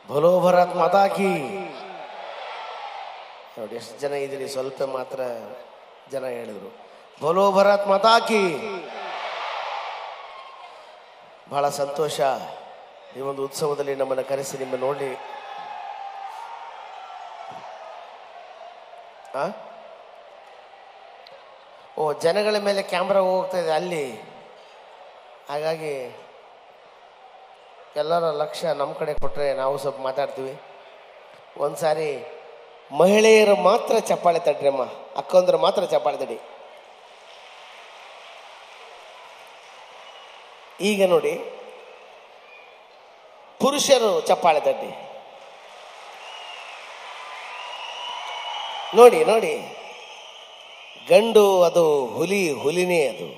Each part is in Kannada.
ಬೋಲೋ ಭಾರತ್ ಮಾತಾ ಕಿ. ನೋಡಿ ಎಷ್ಟು ಜನ ಇದ್ದೀರಿ, ಸ್ವಲ್ಪ ಮಾತ್ರ ಜನ ಹೇಳಿದ್ರು ಬೋಲೋ ಭಾರತ್ ಮಾತಾ ಕಿ. ಬಹಳ ಸಂತೋಷ ಈ ಒಂದು ಉತ್ಸವದಲ್ಲಿ ನಮ್ಮನ್ನು ಕರೆಸಿ ನಿಮ್ಮ ನೋಡಿ. ಓ, ಜನಗಳ ಮೇಲೆ ಕ್ಯಾಮ್ರಾ ಹೋಗ್ತಾ ಇದೆ ಅಲ್ಲಿ, ಹಾಗಾಗಿ ಎಲ್ಲರ ಲಕ್ಷ್ಯ ನಮ್ಮ ಕಡೆ ಕೊಟ್ಟರೆ ನಾವು ಸ್ವಲ್ಪ ಮಾತಾಡ್ತೀವಿ. ಒಂದು ಸಾರಿ ಮಹಿಳೆಯರು ಮಾತ್ರ ಚಪ್ಪಾಳೆ ತಡ್ರಿ ಅಮ್ಮ, ಅಕ್ಕಂದ್ರೆ ಮಾತ್ರ ಚಪ್ಪಾಳೆ ತಡಿ. ಈಗ ನೋಡಿ ಪುರುಷರು ಚಪ್ಪಾಳೆ ತಡ್ಡಿ. ನೋಡಿ ನೋಡಿ, ಗಂಡು ಅದು ಹುಲಿ, ಹುಲಿನೇ ಅದು.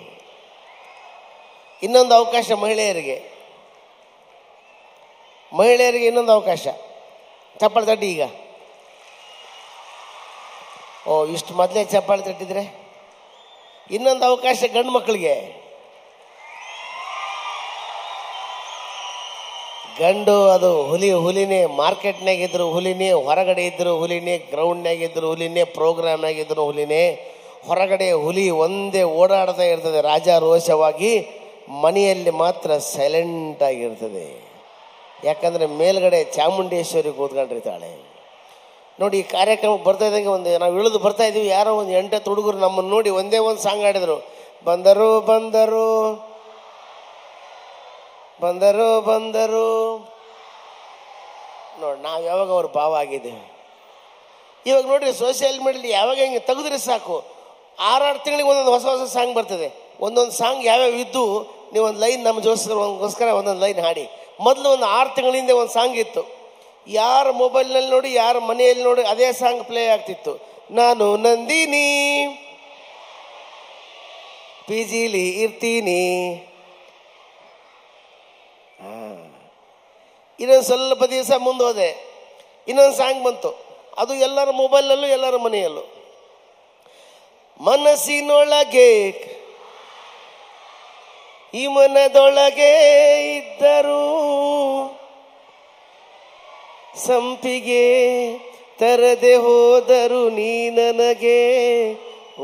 ಇನ್ನೊಂದು ಅವಕಾಶ ಮಹಿಳೆಯರಿಗೆ ಇನ್ನೊಂದು ಅವಕಾಶ, ಚಪ್ಪಾಳೆ ತಡ್ಡಿ ಈಗ. ಓ, ಇಷ್ಟು ಮೊದಲೇ ಚಪ್ಪಾಳೆ ತಟ್ಟಿದ್ರೆ ಇನ್ನೊಂದು ಅವಕಾಶ ಗಂಡು ಮಕ್ಕಳಿಗೆ. ಗಂಡು ಅದು ಹುಲಿ, ಹುಲಿನೇ. ಮಾರ್ಕೆಟ್ನಾಗಿದ್ರು ಹುಲಿನೇ, ಹೊರಗಡೆ ಇದ್ರು ಹುಲಿನೇ, ಗ್ರೌಂಡ್ನಾಗಿದ್ರು ಹುಲಿನೇ, ಪ್ರೋಗ್ರಾಮ್ನಾಗಿದ್ರು ಹುಲಿನೇ. ಹೊರಗಡೆ ಹುಲಿ ಒಂದೇ ಓಡಾಡ್ತಾ ಇರ್ತದೆ ರಾಜಾರೋಷವಾಗಿ, ಮನೆಯಲ್ಲಿ ಮಾತ್ರ ಸೈಲೆಂಟ್ ಆಗಿರ್ತದೆ. ಯಾಕಂದರೆ ಮೇಲ್ಗಡೆ ಚಾಮುಂಡೇಶ್ವರಿ ಕೂತ್ಕೊಂಡಿರ್ತಾಳೆ. ನೋಡಿ, ಈ ಕಾರ್ಯಕ್ರಮ ಬರ್ತಾ ಇದ್ದಂಗೆ ನಾವು ಇಳಿದು ಬರ್ತಾ ಇದ್ದೀವಿ, ಯಾರೋ ಒಂದು 8 ಹುಡುಗರು ನಮ್ಮನ್ನು ನೋಡಿ ಒಂದೇ ಒಂದು ಸಾಂಗ್ ಆಡಿದ್ರು, ಬಂದರು ಬಂದರು ಬಂದರು ಬಂದರು. ನೋಡಿ, ನಾವು ಯಾವಾಗ ಅವ್ರ ಭಾವ ಆಗಿದ್ದೇವೆ. ಇವಾಗ ನೋಡ್ರಿ, ಸೋಷಿಯಲ್ ಮೀಡಿಯಲ್ಲಿ ಯಾವಾಗ ಹಿಂಗೆ ತೆಗೆದ್ರೆ ಸಾಕು, 6 ತಿಂಗಳಿಗೆ ಒಂದೊಂದು ಹೊಸ ಹೊಸ ಸಾಂಗ್ ಬರ್ತದೆ. ಒಂದೊಂದು ಸಾಂಗ್ ಯಾವ್ಯಾವ ಇದ್ದು ನೀವು ಒಂದು ಲೈನ್ ನಮ್ಮ ಜೋಸ್ಕರ ಒಂದೊಂದು ಲೈನ್ ಹಾಡಿ. ಮೊದಲು ಒಂದು 6 ತಿಂಗಳಿಂದ ಒಂದು ಸಾಂಗ್ ಇತ್ತು, ಯಾರ ಮೊಬೈಲ್ನಲ್ಲಿ ನೋಡಿ, ಯಾರ ಮನೆಯಲ್ಲಿ ನೋಡಿ ಅದೇ ಸಾಂಗ್ ಪ್ಲೇ ಆಗ್ತಿತ್ತು. ನಾನು ನಂದಿನಿ PGಲಿ ಇರ್ತೀನಿ. ಇನ್ನೊಂದು ಸ್ವಲ್ಪ ದಿವಸ ಮುಂದೋದೆ, ಇನ್ನೊಂದು ಸಾಂಗ್ ಬಂತು, ಅದು ಎಲ್ಲರ ಮೊಬೈಲ್ನಲ್ಲೂ ಎಲ್ಲರ ಮನೆಯಲ್ಲೂ. ಮನಸ್ಸಿನೊಳಗೆ ಈ ಮನದೊಳಗೆ ಇದ್ದರು ಸಂಪಿಗೆ ತರದೆ ಹೋದರು ನೀ ನನಗೆ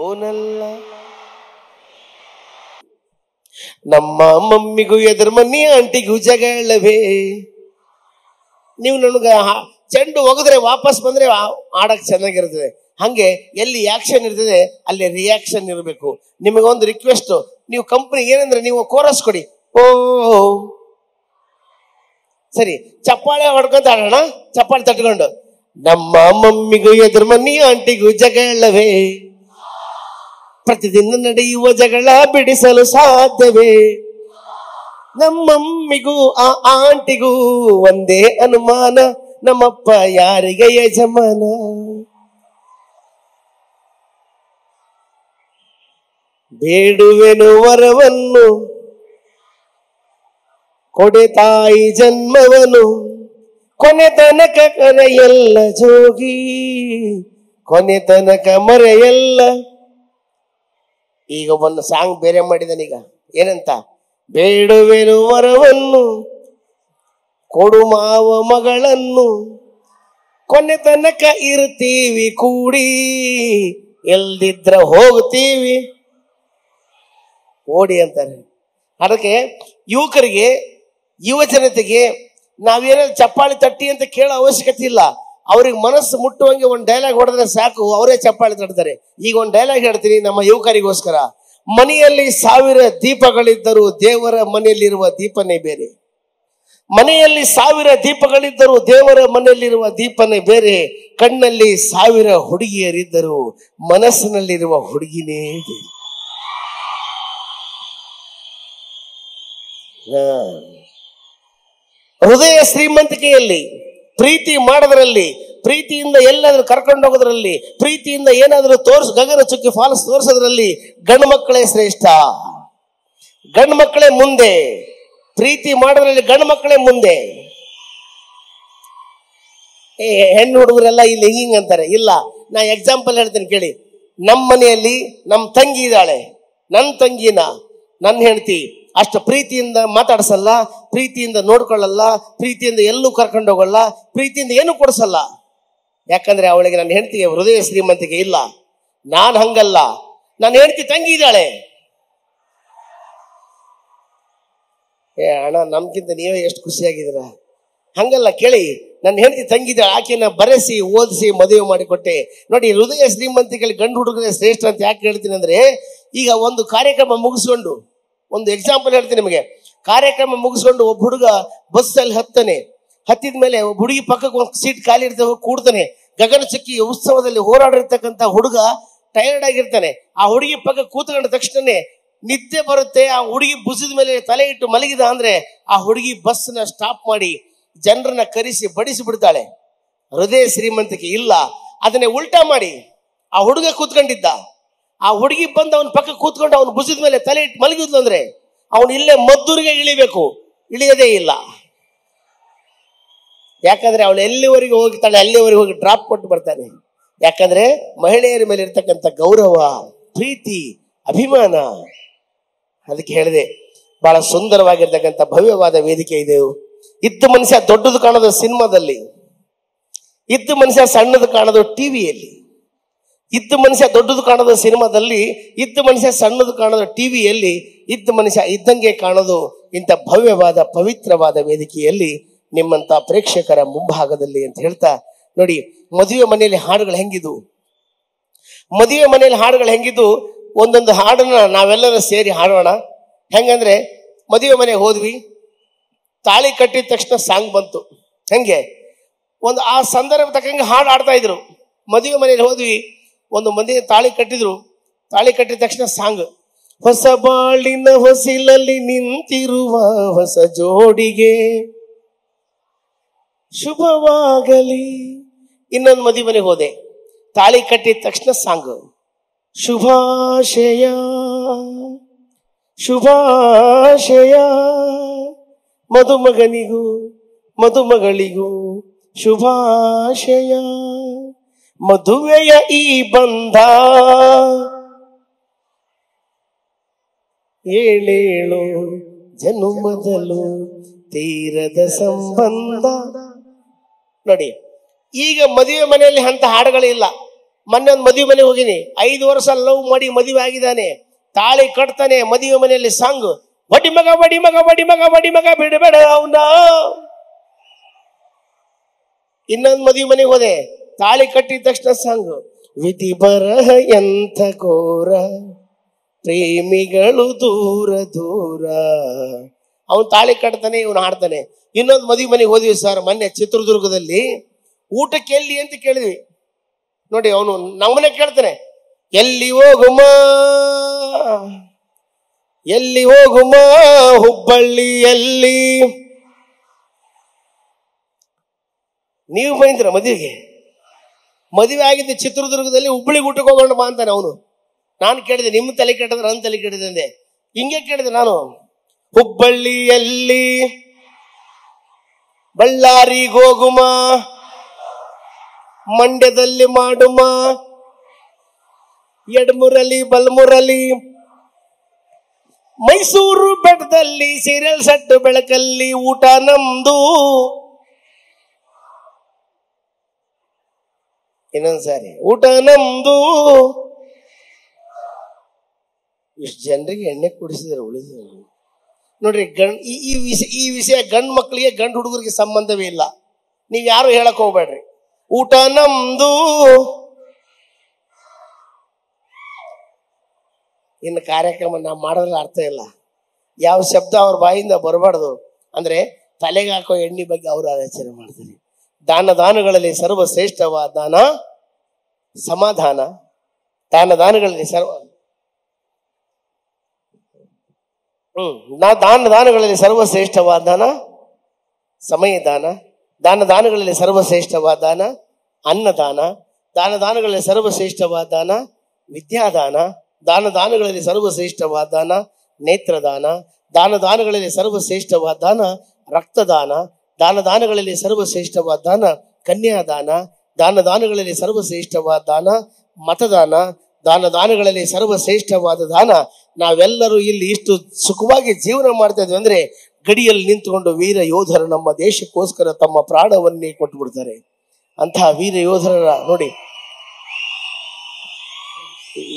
ಓನಲ್ಲ. ನಮ್ಮ ಮಮ್ಮಿಗೂ ಎದುರು ಮನಿ ಆಂಟಿಗೂ ಜಗಳವೇ. ನೀವು ನನಗೆ ಚೆಂಡು ಒಗೆದ್ರೆ ವಾಪಸ್ ಬಂದ್ರೆ ಆಡಕ್ ಚೆನ್ನಾಗಿರ್ತದೆ. ಹಂಗೆ ಎಲ್ಲಿ ಆಕ್ಷನ್ ಇರ್ತದೆ ಅಲ್ಲಿ ರಿಯಾಕ್ಷನ್ ಇರಬೇಕು. ನಿಮಗೊಂದು ರಿಕ್ವೆಸ್ಟ್, ನೀವು ಕಂಪ್ನಿ ಏನಂದ್ರೆ ನೀವು ಕೋರಸ್ ಕೊಡಿ. ಓ ಸರಿ, ಚಪ್ಪಾಳೆ ಹೊಡ್ಕೊಂತ ಆಡೋಣ, ಚಪ್ಪಾಳೆ ತಟ್ಕೊಂಡು. ನಮ್ಮ ಮಮ್ಮಿಗೂ ಎದುರು ಮನಿ ಆಂಟಿಗೂ ಜಗಳವೇ, ಪ್ರತಿದಿನ ನಡೆಯುವ ಜಗಳ ಬಿಡಿಸಲು ಸಾಧ್ಯವೇ. ನಮ್ಮಮ್ಮಿಗೂ ಆ ಆಂಟಿಗೂ ಒಂದೇ ಅನುಮಾನ, ನಮ್ಮಪ್ಪ ಯಾರಿಗೆ ಯಜಮಾನ. ಬೇಡುವೆನು ವರವನ್ನು ಕೊಡೆ ತಾಯಿ ಜನ್ಮವನು, ಕೊನೆ ತನಕ ಕರೆಯಲ್ಲ ಜೋಗಿ, ಕೊನೆ ತನಕ ಮರೆಯಲ್ಲ. ಈಗ ಒಂದು ಸಾಂಗ್ ಬೇರೆ ಮಾಡಿದನೀಗ, ಏನಂತ? ಬೇಡುವೆನು ವರವನ್ನು ಕೊಡು ಮಾವ ಮಗಳನ್ನು, ಕೊನೆ ತನಕ ಇರ್ತೀವಿ ಕೂಡಿ, ಎಲ್ದಿದ್ರ ಹೋಗ್ತೀವಿ ಓಡಿ ಅಂತಾರೆ. ಅದಕ್ಕೆ ಯುವಕರಿಗೆ, ಯುವ ಜನತೆಗೆ ನಾವೇನಾದ್ರು ಚಪ್ಪಾಳಿ ತಟ್ಟಿ ಅಂತ ಕೇಳೋ ಅವಶ್ಯಕತೆ ಇಲ್ಲ. ಅವ್ರಿಗೆ ಮನಸ್ಸು ಮುಟ್ಟುವಂಗೆ ಒಂದು ಡೈಲಾಗ್ ಹೊಡೆದ್ರೆ ಸಾಕು, ಅವರೇ ಚಪ್ಪಾಳಿ ತಟ್ತಾರೆ. ಈಗ ಒಂದು ಡೈಲಾಗ್ ಹೇಳ್ತೀನಿ ನಮ್ಮ ಯುವಕರಿಗೋಸ್ಕರ. ಮನೆಯಲ್ಲಿ 1000 ದೀಪಗಳಿದ್ದರೂ ದೇವರ ಮನೆಯಲ್ಲಿರುವ ದೀಪನೇ ಬೇರೆ. ಮನೆಯಲ್ಲಿ 1000 ದೀಪಗಳಿದ್ದರೂ ದೇವರ ಮನೆಯಲ್ಲಿರುವ ದೀಪನೇ ಬೇರೆ. ಕಣ್ಣಲ್ಲಿ 1000 ಹುಡುಗಿಯರಿದ್ದರೂ ಮನಸ್ಸಿನಲ್ಲಿರುವ ಹುಡುಗಿನೇ ಬೇರೆ. ಹೃದಯ ಶ್ರೀಮಂತಿಕೆಯಲ್ಲಿ, ಪ್ರೀತಿ ಮಾಡೋದ್ರಲ್ಲಿ, ಪ್ರೀತಿಯಿಂದ ಎಲ್ಲಾದ್ರೂ ಕರ್ಕೊಂಡು ಹೋಗೋದ್ರಲ್ಲಿ, ಪ್ರೀತಿಯಿಂದ ಏನಾದ್ರೂ ಗಗನ ಚುಕ್ಕಿ ಫಾಲ್ಸ್ ತೋರಿಸೋದ್ರಲ್ಲಿ ಗಂಡು ಮಕ್ಕಳೇ ಶ್ರೇಷ್ಠ, ಗಂಡು ಮಕ್ಕಳೇ ಮುಂದೆ. ಪ್ರೀತಿ ಮಾಡೋದ್ರಲ್ಲಿ ಗಂಡು ಮಕ್ಕಳೇ ಮುಂದೆ. ಹೆಣ್ಣು ಹುಡುಗರೆಲ್ಲ ಇಲ್ಲಿ ಹಿಂಗಂತಾರೆ. ಇಲ್ಲ, ನಾ ಎಕ್ಸಾಂಪಲ್ ಹೇಳ್ತೀನಿ ಕೇಳಿ. ನಮ್ಮ ಮನೆಯಲ್ಲಿ ನಮ್ಮ ತಂಗಿ ಇದ್ದಾಳೆ, ನನ್ನ ತಂಗಿನ ನನ್ನ ಹೆಂಡತಿ ಅಷ್ಟು ಪ್ರೀತಿಯಿಂದ ಮಾತಾಡ್ಸಲ್ಲ, ಪ್ರೀತಿಯಿಂದ ನೋಡ್ಕೊಳ್ಳಲ್ಲ, ಪ್ರೀತಿಯಿಂದ ಎಲ್ಲೂ ಕರ್ಕೊಂಡು ಹೋಗಲ್ಲ, ಪ್ರೀತಿಯಿಂದ ಏನು ಕೊಡಿಸಲ್ಲ. ಯಾಕಂದ್ರೆ ಅವಳಿಗೆ ನನ್ನ ಹೆಂಡತಿಗೆ ಹೃದಯ ಶ್ರೀಮಂತಿಕೆ ಇಲ್ಲ. ನಾನು ಹಂಗಲ್ಲ, ನನ್ನ ಹೆಂಡತಿ ತಂಗಿ ಇದ್ದಾಳೆ. ಅಣ್ಣ, ನಮ್ಗಿಂತ ನೀವೇ ಎಷ್ಟು ಖುಷಿಯಾಗಿದ್ದೀರ. ಹಂಗಲ್ಲ, ಕೇಳಿ, ನನ್ನ ಹೆಂಡತಿ ತಂಗಿದ್ದಾಳೆ, ಆಕೆನ ಬರೆಸಿ ಓದಿಸಿ ಮದುವೆ ಮಾಡಿಕೊಟ್ಟೆ. ನೋಡಿ, ಹೃದಯ ಶ್ರೀಮಂತಿಕೆಯಲ್ಲಿ ಗಂಡು ಹುಡುಗರೇ ಶ್ರೇಷ್ಠ ಅಂತ ಯಾಕೆ ಹೇಳ್ತೀನಿ ಅಂದ್ರೆ, ಈಗ ಒಂದು ಕಾರ್ಯಕ್ರಮ ಮುಗಿಸ್ಕೊಂಡು, ಒಂದು ಎಕ್ಸಾಂಪಲ್ ಹೇಳ್ತೀನಿ ನಿಮಗೆ. ಕಾರ್ಯಕ್ರಮ ಮುಗಿಸ್ಕೊಂಡು ಒಬ್ಬ ಹುಡುಗ ಬಸ್ಸಲ್ಲಿ ಹತ್ತಿದ ಮೇಲೆ ಒಬ್ಬ ಹುಡುಗಿ ಪಕ್ಕಕ್ಕೆ ಒಂದು ಸೀಟ್ ಖಾಲಿ ಇರ್ತವೆ, ಕೂಡ್ತಾನೆ. ಗಗನ ಚುಕ್ಕಿ ಉತ್ಸವದಲ್ಲಿ ಹೋರಾಡಿರ್ತಕ್ಕಂಥ ಹುಡುಗ ಟಯರ್ಡ್ ಆಗಿರ್ತಾನೆ. ಆ ಹುಡುಗಿ ಪಕ್ಕ ಕೂತ್ಕೊಂಡ ತಕ್ಷಣನೇ ನಿದ್ದೆ ಬರುತ್ತೆ. ಆ ಹುಡುಗಿ ಭುಜದ ಮೇಲೆ ತಲೆ ಇಟ್ಟು ಮಲಗಿದ ಅಂದ್ರೆ ಆ ಹುಡುಗಿ ಬಸ್ನ ಸ್ಟಾಪ್ ಮಾಡಿ ಜನರನ್ನ ಕರೆಸಿ ಬಡಿಸಿ ಬಿಡ್ತಾಳೆ. ಹೃದಯ ಶ್ರೀಮಂತಿಕೆ ಇಲ್ಲ. ಅದನ್ನೇ ಉಲ್ಟಾ ಮಾಡಿ ಆ ಹುಡುಗ ಕೂತ್ಕೊಂಡಿದ್ದ, ಆ ಹುಡುಗಿ ಬಂದು ಅವನ ಪಕ್ಕ ಕೂತ್ಕೊಂಡು ಅವನ ಭುಜದ ಮೇಲೆ ತಲೆ ಇಟ್ಟು ಮಲಗಿದ್ಲು ಅಂದ್ರೆ ಅವನು ಇಲ್ಲೇ ಮದ್ದೂರಿಗೆ ಇಳಿಬೇಕು, ಇಳಿಯದೇ ಇಲ್ಲ. ಯಾಕಂದ್ರೆ ಅವಳು ಎಲ್ಲಿವರೆಗೆ ಹೋಗ್ತಾಳೆ ಅಲ್ಲಿವರೆಗೆ ಹೋಗಿ ಡ್ರಾಪ್ ಕೊಟ್ಟು ಬರ್ತಾನೆ. ಯಾಕಂದ್ರೆ ಮಹಿಳೆಯರ ಮೇಲೆ ಇರ್ತಕ್ಕಂಥ ಗೌರವ, ಪ್ರೀತಿ, ಅಭಿಮಾನ. ಅದಕ್ಕೆ ಹೇಳಿದೆ, ಬಹಳ ಸುಂದರವಾಗಿರ್ತಕ್ಕಂಥ ಭವ್ಯವಾದ ವೇದಿಕೆ ಇದೆ. ಇದ್ದ ಮನುಷ್ಯ ದೊಡ್ಡದು ಕಾಣೋದು ಸಿನಿಮಾದಲ್ಲಿ, ಇದ್ದ ಮನುಷ್ಯ ಸಣ್ಣದು ಕಾಣೋದು ಟಿವಿಯಲ್ಲಿ. ಇದ್ದ ಮನುಷ್ಯ ದೊಡ್ಡದು ಕಾಣೋದು ಸಿನಿಮಾದಲ್ಲಿ, ಇದ್ದ ಮನುಷ್ಯ ಸಣ್ಣದು ಕಾಣೋದು ಟಿವಿಯಲ್ಲಿ, ಇದ್ದ ಮನುಷ್ಯ ಇದ್ದಂಗೆ ಕಾಣೋದು ಇಂಥ ಭವ್ಯವಾದ ಪವಿತ್ರವಾದ ವೇದಿಕೆಯಲ್ಲಿ ನಿಮ್ಮಂತ ಪ್ರೇಕ್ಷಕರ ಮುಂಭಾಗದಲ್ಲಿ ಅಂತ ಹೇಳ್ತಾ, ನೋಡಿ, ಮದುವೆ ಮನೆಯಲ್ಲಿ ಹಾಡುಗಳು ಹೆಂಗಿದು, ಮದುವೆ ಮನೆಯಲ್ಲಿ ಹಾಡುಗಳು ಹೆಂಗಿದ್ದು. ಒಂದೊಂದು ಹಾಡನ್ನ ನಾವೆಲ್ಲರೂ ಸೇರಿ ಹಾಡೋಣ. ಹೆಂಗಂದ್ರೆ, ಮದುವೆ ಮನೆಗೆ ಹೋದ್ವಿ, ತಾಳಿ ಕಟ್ಟಿದ ತಕ್ಷಣ ಸಾಂಗ್ ಬಂತು. ಹೆಂಗೆ ಒಂದು ಆ ಸಂದರ್ಭ ತಕ್ಕಂಗೆ ಹಾಡು ಆಡ್ತಾ ಇದ್ರು. ಮದುವೆ ಮನೆಯಲ್ಲಿ ಹೋದ್ವಿ, ಒಂದು ಮಂದಿ ತಾಳಿ ಕಟ್ಟಿದ್ರು, ತಾಳಿ ಕಟ್ಟಿದ ತಕ್ಷಣ ಸಾಂಗ್. ಹೊಸ ಬಾಳಿನ ಹೊಸಿಲಲ್ಲಿ ನಿಂತಿರುವ ಹೊಸ ಜೋಡಿಗೆ ಶುಭವಾಗಲಿ. ಇನ್ನೊಂದು ಮದುವೆ ಮನೆಗೆ ಹೋದೆ, ತಾಳಿ ಕಟ್ಟಿದ ತಕ್ಷಣ ಸಾಂಗ್. ಶುಭಾಶಯ ಶುಭಾಶಯ ಮದುಮಗನಿಗೂ ಮದುಮಗಳಿಗೂ ಶುಭಾಶಯ. ಮದುವೆಯ ಈ ಬಂಧ ಏಳೇಳು ಜನುಮದಲು ತೀರದ ಸಂಬಂಧ. ನೋಡಿ, ಈಗ ಮದುವೆ ಮನೆಯಲ್ಲಿ ಅಂತ ಹಾಡುಗಳಿಲ್ಲ. ಮೊನ್ನೆ ಒಂದು ಮದುವೆ ಮನೆಗೆ ಹೋಗಿನಿ, 5 ವರ್ಷ ಲವ್ ಮಾಡಿ ಮದುವೆ ಆಗಿದ್ದಾನೆ, ತಾಳಿ ಕಟ್ತಾನೆ, ಮದುವೆ ಮನೆಯಲ್ಲಿ ಸಾಂಗ್, ಬಡಿ ಮಗ ಬಡಿ ಮಗ ಬಡಿ ಮಗ ಬಡಿ ಮಗ ಬಿಡಬೇಡ ಅವನ. ಇನ್ನೊಂದು ಮದುವೆ ಮನೆಗೆ ಹೋದೆ, ತಾಳಿ ಕಟ್ಟಿದ ತಕ್ಷಣ ಸಾಂಗ್. ವಿಧಿ ಬರಹ ಎಂಥ ಘೋರ, ಪ್ರೇಮಿಗಳು ದೂರ ದೂರ. ಅವನು ತಾಳಿ ಕಟ್ತಾನೆ, ಇವನು ಹಾಡ್ತಾನೆ. ಇನ್ನೊಂದು ಮದುವೆ ಮನೆಗೆ ಹೋದ್ವಿ ಸರ್ ಮೊನ್ನೆ ಚಿತ್ರದುರ್ಗದಲ್ಲಿ. ಊಟಕ್ಕೆ ಎಲ್ಲಿ ಅಂತ ಕೇಳಿದ್ವಿ. ನೋಡಿ, ಅವನು ನಮ್ಮನೆ ಕೇಳ್ತಾನೆ, ಎಲ್ಲಿ ಹೋಗುಮ ಎಲ್ಲಿ ಹೋಗುಮ ಹುಬ್ಬಳ್ಳಿಯಲ್ಲಿ. ನೀವು ಬಂದಿರ ಮದುವೆಗೆ? ಮದುವೆ ಆಗಿದ್ದೆ ಚಿತ್ರದುರ್ಗದಲ್ಲಿ, ಹುಬ್ಬಳ್ಳಿಗೆ ಊಟಕ್ಕೆ ಹೋಗೋಣ ಬಾ ಅಂತಾನೆ ಅವನು. ನಾನು ಕೇಳಿದೆ, ನಿಮ್ಮ ತಲೆ ಕೆಟ್ಟದ್ರೆ ನನ್ನ ತಲೆ ಕೆಟ್ಟಿದೆ ಅಂದೆ. ಹಿಂಗೆ ಕೇಳಿದೆ ನಾನು. ಹುಬ್ಬಳ್ಳಿಯಲ್ಲಿ ಬಳ್ಳಾರಿಗೆ ಹೋಗುಮ, ಮಂಡ್ಯದಲ್ಲಿ ಮಾಡುಮ, ಎಡಮುರಲಿ ಬಲ್ಮುರಲಿ, ಮೈಸೂರು ಬೆಟ್ಟದಲ್ಲಿ ಸೀರಿಯಲ್ ಸೆಟ್ ಬೆಳಕಲ್ಲಿ ಊಟ ನಮ್ದು. ಇನ್ನೊಂದ್ಸಾರಿ, ಊಟ ನಮ್ದು. ಇಷ್ಟು ಜನರಿಗೆ ಎಣ್ಣೆ ಕುಡಿಸಿದ್ರೆ ಉಳಿದ. ನೋಡ್ರಿ, ಈ ವಿಷಯ ಗಂಡು ಮಕ್ಕಳಿಗೆ ಗಂಡು ಹುಡುಗರಿಗೆ ಸಂಬಂಧವೇ ಇಲ್ಲ. ನೀವ್ ಯಾರು ಹೇಳಕ್ ಹೋಗ್ಬೇಡ್ರಿ. ಊಟ ನಮ್ದು. ಇನ್ನು ಕಾರ್ಯಕ್ರಮ ನಾವು ಮಾಡೋದ್ರಲ್ಲಿ ಅರ್ಥ ಇಲ್ಲ. ಯಾವ ಶಬ್ದ ಅವ್ರ ಬಾಯಿಂದ ಬರಬಾರ್ದು. ಅಂದ್ರೆ ತಲೆಗೆ ಹಾಕೋ ಎಣ್ಣೆ ಬಗ್ಗೆ ಅವರು ಆಲೋಚನೆ ಮಾಡ್ತಾರೆ. ದಾನಗಳಲ್ಲಿ ಸರ್ವಶ್ರೇಷ್ಠವಾದ ದಾನ ಸಮಾಧಾನ. ದಾನಗಳಲ್ಲಿ ದಾನಗಳಲ್ಲಿ ಸರ್ವಶ್ರೇಷ್ಠವಾದ ದಾನ ಸಮಯ ದಾನ. ದಾನಗಳಲ್ಲಿ ಸರ್ವಶ್ರೇಷ್ಠವಾದ ದಾನ ಅನ್ನದಾನ. ದಾನಗಳಲ್ಲಿ ಸರ್ವಶ್ರೇಷ್ಠವಾದ ದಾನ ವಿದ್ಯಾದಾನ. ದಾನಗಳಲ್ಲಿ ಸರ್ವಶ್ರೇಷ್ಠವಾದ ದಾನ ನೇತ್ರದಾನ. ದಾನಗಳಲ್ಲಿ ಸರ್ವಶ್ರೇಷ್ಠವಾದ ದಾನ ರಕ್ತದಾನ. ದಾನಗಳಲ್ಲಿ ಸರ್ವಶ್ರೇಷ್ಠವಾದ ದಾನ ಕನ್ಯಾದಾನ. ದಾನಗಳಲ್ಲಿ ಸರ್ವಶ್ರೇಷ್ಠವಾದ ದಾನ ಮತದಾನ. ದಾನಗಳಲ್ಲಿ ಸರ್ವಶ್ರೇಷ್ಠವಾದ ದಾನ ನಾವೆಲ್ಲರೂ ಇಲ್ಲಿ ಇಷ್ಟು ಸುಖವಾಗಿ ಜೀವನ ಮಾಡ್ತಾ ಇದ್ವಿ ಅಂದ್ರೆ ಗಡಿಯಲ್ಲಿ ನಿಂತುಕೊಂಡು ವೀರ ಯೋಧರು ನಮ್ಮ ದೇಶಕ್ಕೋಸ್ಕರ ತಮ್ಮ ಪ್ರಾಣವನ್ನೇ ಕೊಟ್ಟು ಬಿಡ್ತಾರೆ. ಅಂತಹ ವೀರ ಯೋಧರ ನೋಡಿ,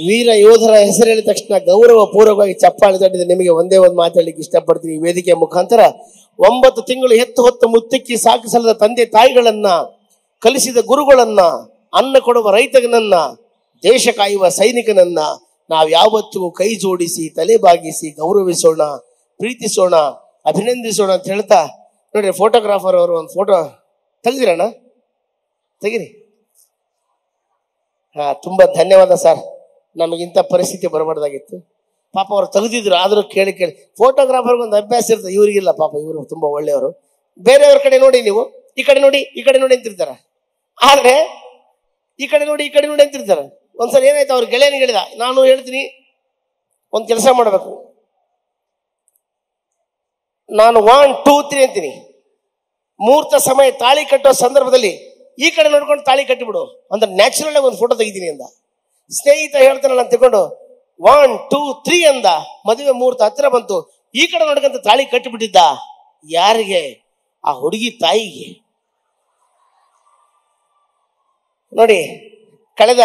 ವೀರ ಯೋಧರ ಹೆಸರು ಹೇಳಿದ ತಕ್ಷಣ ಗೌರವ ಪೂರ್ವಕವಾಗಿ ಚಪ್ಪಾಳೆ ತಟ್ಟಿದ್ರೆ ನಿಮಗೆ ಒಂದೇ ಒಂದು ಮಾತಾಡ್ಲಿಕ್ಕೆ ಇಷ್ಟಪಡ್ತೀನಿ. ಈ ವೇದಿಕೆಯ ಮುಖಾಂತರ 9 ತಿಂಗಳು ಹೆತ್ತು ಹೊತ್ತು ಮುತ್ತಕ್ಕಿ ಸಾಕಿಸಲದ ತಂದೆ ತಾಯಿಗಳನ್ನ, ಕಲಿಸಿದ ಗುರುಗಳನ್ನ, ಅನ್ನ ಕೊಡುವ ರೈತನನ್ನ, ದೇಶ ಕಾಯುವ ಸೈನಿಕನನ್ನ ನಾವು ಯಾವತ್ತಿಗೂ ಕೈ ಜೋಡಿಸಿ ತಲೆ ಬಾಗಿಸಿ ಗೌರವಿಸೋಣ, ಪ್ರೀತಿಸೋಣ, ಅಭಿನಂದಿಸೋಣ ಅಂತ ಹೇಳ್ತಾ ನೋಡ್ರಿ, ಫೋಟೋಗ್ರಾಫರ್ ಅವರು ಒಂದು ಫೋಟೋ ತೆಗೆದಿರಣ್ಣ, ತೆಗಿರಿ. ತುಂಬಾ ಧನ್ಯವಾದ ಸರ್. ನಮಗಿಂತ ಪರಿಸ್ಥಿತಿ ಬರಬಾರ್ದಾಗಿತ್ತು. ಪಾಪ ಅವ್ರು ತೆಗೆದಿದ್ರು, ಆದ್ರೂ ಕೇಳಿ ಫೋಟೋಗ್ರಾಫರ್ಗೆ ಒಂದು ಅಭ್ಯಾಸ ಇರ್ತದೆ, ಇವ್ರಿಗಿಲ್ಲ ಪಾಪ. ಇವರು ತುಂಬಾ ಒಳ್ಳೆಯವರು. ಬೇರೆಯವ್ರ ಕಡೆ ನೋಡಿ, ನೀವು ಈ ಕಡೆ ನೋಡಿ ಈ ಕಡೆ ನೋಡಿ ಅಂತಿರ್ತಾರ, ಆದ್ರೆ ಈ ಕಡೆ ನೋಡಿ ಈ ಕಡೆ ನೋಡಿ ಅಂತಿರ್ತಾರ. ಒಂದ್ಸಲ ಏನಾಯ್ತು, ಅವ್ರ ಗೆಳೆಯನಿಗೆ ಹೇಳಿದ, ನಾನು ಹೇಳ್ತೀನಿ ಒಂದ್ ಕೆಲಸ ಮಾಡ್ಬೇಕು, ನಾನು 1 2 3 ಅಂತೀನಿ, ಮುಹೂರ್ತ ಸಮಯ ತಾಳಿ ಕಟ್ಟೋ ಸಂದರ್ಭದಲ್ಲಿ ಈ ಕಡೆ ನೋಡ್ಕೊಂಡು ತಾಳಿ ಕಟ್ಟಿಬಿಡು ಅಂದ್ರೆ ನ್ಯಾಚುರಲ್ ಆಗಿ ಒಂದು ಫೋಟೋ ತೆಗಿತೀನಿ ಅಂದ. ಸ್ನೇಹಿತ ಹೇಳ್ತಾನೆ, ನಾನು ತಗೊಂಡು 1 2 3 ಅಂದ. ಮದುವೆ ಮುಹೂರ್ತ ಹತ್ತಿರ ಬಂತು, ಈ ಕಡೆ ನೋಡ್ಕೊಂತ ತಾಳಿ ಕಟ್ಟಿಬಿಟ್ಟಿದ್ದ. ಯಾರಿಗೆ? ಆ ಹುಡುಗಿ ತಾಯಿಗೆ. ನೋಡಿ, ಕಳೆದ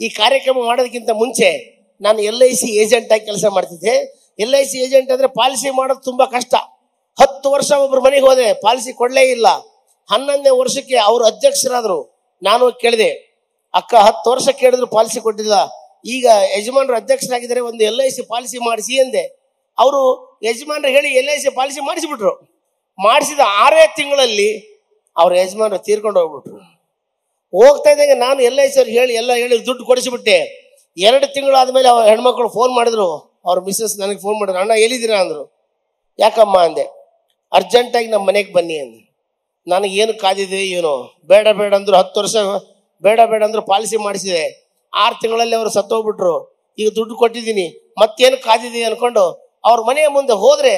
ಈ ಕಾರ್ಯಕ್ರಮ ಮಾಡೋದಕ್ಕಿಂತ ಮುಂಚೆ ನಾನು LIC ಏಜೆಂಟ್ ಆಗಿ ಕೆಲಸ ಮಾಡ್ತಿದ್ದೆ. LIC ಏಜೆಂಟ್ ಅಂದ್ರೆ ಪಾಲಿಸಿ ಮಾಡೋದು ತುಂಬಾ ಕಷ್ಟ. 10 ವರ್ಷ ಒಬ್ರು ಮನೆಗೆ ಹೋದೆ, ಪಾಲಿಸಿ ಕೊಡ್ಲೇ ಇಲ್ಲ. 11ನೇ ವರ್ಷಕ್ಕೆ ಅವರು ಅಧ್ಯಕ್ಷರಾದ್ರು. ನಾನು ಕೇಳಿದೆ, ಅಕ್ಕ 10 ವರ್ಷ ಕೇಳಿದ್ರು ಪಾಲಿಸಿ ಕೊಟ್ಟಿಲ್ಲ, ಈಗ ಯಜಮಾನರು ಅಧ್ಯಕ್ಷರಾಗಿದ್ದಾರೆ, ಒಂದು LIC ಪಾಲಿಸಿ ಮಾಡಿಸಿ ಅಂದೆ. ಅವರು ಯಜಮಾನ್ರು ಹೇಳಿ LIC ಪಾಲಿಸಿ ಮಾಡಿಸಿಬಿಟ್ರು. ಮಾಡಿಸಿದ 6 ತಿಂಗಳಲ್ಲಿ ಅವ್ರ ಯಜಮಾನರು ತೀರ್ಕೊಂಡು ಹೋಗ್ಬಿಟ್ರು. ಹೋಗ್ತಾ ಇದ್ದಂಗೆ ನಾನು LIC ಅವ್ರಿಗೆ ಹೇಳಿ ದುಡ್ಡು ಕೊಡಿಸಿಬಿಟ್ಟೆ. 2 ತಿಂಗಳಾದ್ಮೇಲೆ ಅವ್ರ ಹೆಣ್ಮಕ್ಳು ಫೋನ್ ಮಾಡಿದ್ರು, ಅವ್ರ ಮಿಸ್ಸಸ್ ನನಗೆ ಫೋನ್ ಮಾಡಿದ್ರು, ಅಣ್ಣ ಎಲ್ಲಿದ್ದೀರಾ ಅಂದ್ರು. ಯಾಕಮ್ಮ ಅಂದೆ. ಅರ್ಜೆಂಟಾಗಿ ನಮ್ಮ ಮನೆಗೆ ಬನ್ನಿ ಅಂದೆ. ನನಗೇನು ಕಾದಿದೆ ಏನೋ, ಬೇಡ ಅಂದ್ರು. 10 ವರ್ಷ ಬೇಡ ಅಂದ್ರು, ಪಾಲಿಸಿ ಮಾಡಿಸಿದೆ. 6 ತಿಂಗಳಲ್ಲಿ ಅವರು ಸತ್ತೋಗ್ಬಿಟ್ರು. ಈಗ ದುಡ್ಡು ಕೊಟ್ಟಿದ್ದೀನಿ, ಮತ್ತೇನು ಕಾದಿದೆ ಅನ್ಕೊಂಡು ಅವ್ರ ಮನೆಯ ಮುಂದೆ ಹೋದ್ರೆ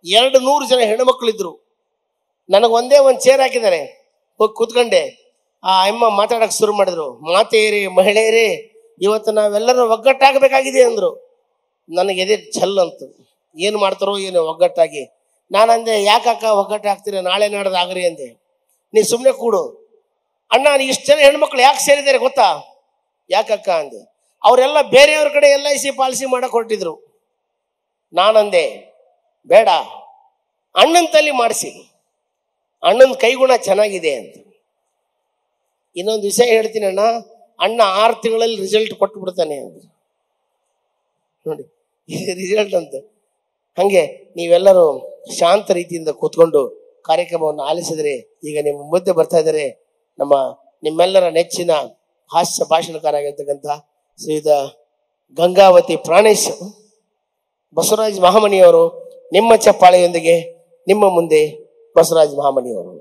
200 ಜನ ಹೆಣ್ಮಕ್ಳಿದ್ರು. ನನಗೆ ಒಂದೇ ಒಂದು ಚೇರ್ ಹಾಕಿದ್ದಾರೆ. ಹೋಗಿ ಕೂತ್ಕೊಂಡೆ. ಆ ಅಮ್ಮ ಮಾತಾಡಕ್ ಶುರು ಮಾಡಿದ್ರು. ಮಾತೆಯರೇ, ಮಹಿಳೆಯರೇ, ಇವತ್ತು ನಾವೆಲ್ಲರೂ ಒಗ್ಗಟ್ಟಾಗಬೇಕಾಗಿದೆ ಅಂದ್ರು. ನನಗೆ ಎದೆ ಛಲ್ ಅಂತ, ಏನು ಮಾಡ್ತಾರೋ ಏನು ಒಗ್ಗಟ್ಟಾಗಿ. ನಾನಂದೆ, ಯಾಕಕ್ಕ ಒಗ್ಗಟ್ಟಾಗ್ತೀರ, ನಾಳೆ ನಾಡ್ದು ಆಗ್ರಿ ಅಂದೆ. ನೀ ಸುಮ್ಮನೆ ಕೂಡು ಅಣ್ಣ, ಇಷ್ಟು ಜನ ಹೆಣ್ಮಕ್ಳು ಯಾಕೆ ಸೇರಿದ್ದಾರೆ ಗೊತ್ತಾ? ಯಾಕಕ್ಕ ಅಂದೆ. ಅವರೆಲ್ಲ ಬೇರೆಯವ್ರ ಕಡೆ LIC ಪಾಲಿಸಿ ಮಾಡಕ್ ಹೊರಟಿದ್ರು. ನಾನಂದೆ, ಬೇಡ, ಅಣ್ಣನ ತಲ್ಲಿ ಮಾಡಿಸಿ, ಅಣ್ಣನ ಕೈಗುಣ ಚೆನ್ನಾಗಿದೆ ಅಂತ. ಇನ್ನೊಂದು ವಿಷಯ ಹೇಳ್ತೀನಿ ಅಣ್ಣ, ಅಣ್ಣ 6 ತಿಂಗಳಲ್ಲಿ ರಿಸಲ್ಟ್ ಕೊಟ್ಟು ಬಿಡ್ತಾನೆ ಅಂತ. ನೋಡಿ, ರಿಸಲ್ಟ್ ಅಂತ. ಹಂಗೆ ನೀವೆಲ್ಲರೂ ಶಾಂತ ರೀತಿಯಿಂದ ಕೂತ್ಕೊಂಡು ಕಾರ್ಯಕ್ರಮವನ್ನು ಆಲಿಸಿದರೆ, ಈಗ ನಿಮ್ಮ ಮುಂದೆ ಬರ್ತಾ ಇದ್ದಾರೆ ನಿಮ್ಮೆಲ್ಲರ ನೆಚ್ಚಿನ ಹಾಸ್ಯ ಭಾಷಣಕಾರರಾಗಿರ್ತಕ್ಕಂಥ ಶ್ರೀಯುತ ಗಂಗಾವತಿ ಪ್ರಾಣೇಶ್ ಬಸವರಾಜ ಮಹಾಮಣಿಯವರು. ನಿಮ್ಮ ಚಪ್ಪಾಳೆಯೊಂದಿಗೆ ನಿಮ್ಮ ಮುಂದೆ ಬಸವರಾಜ ಮಹಾಮಣಿಯವರು.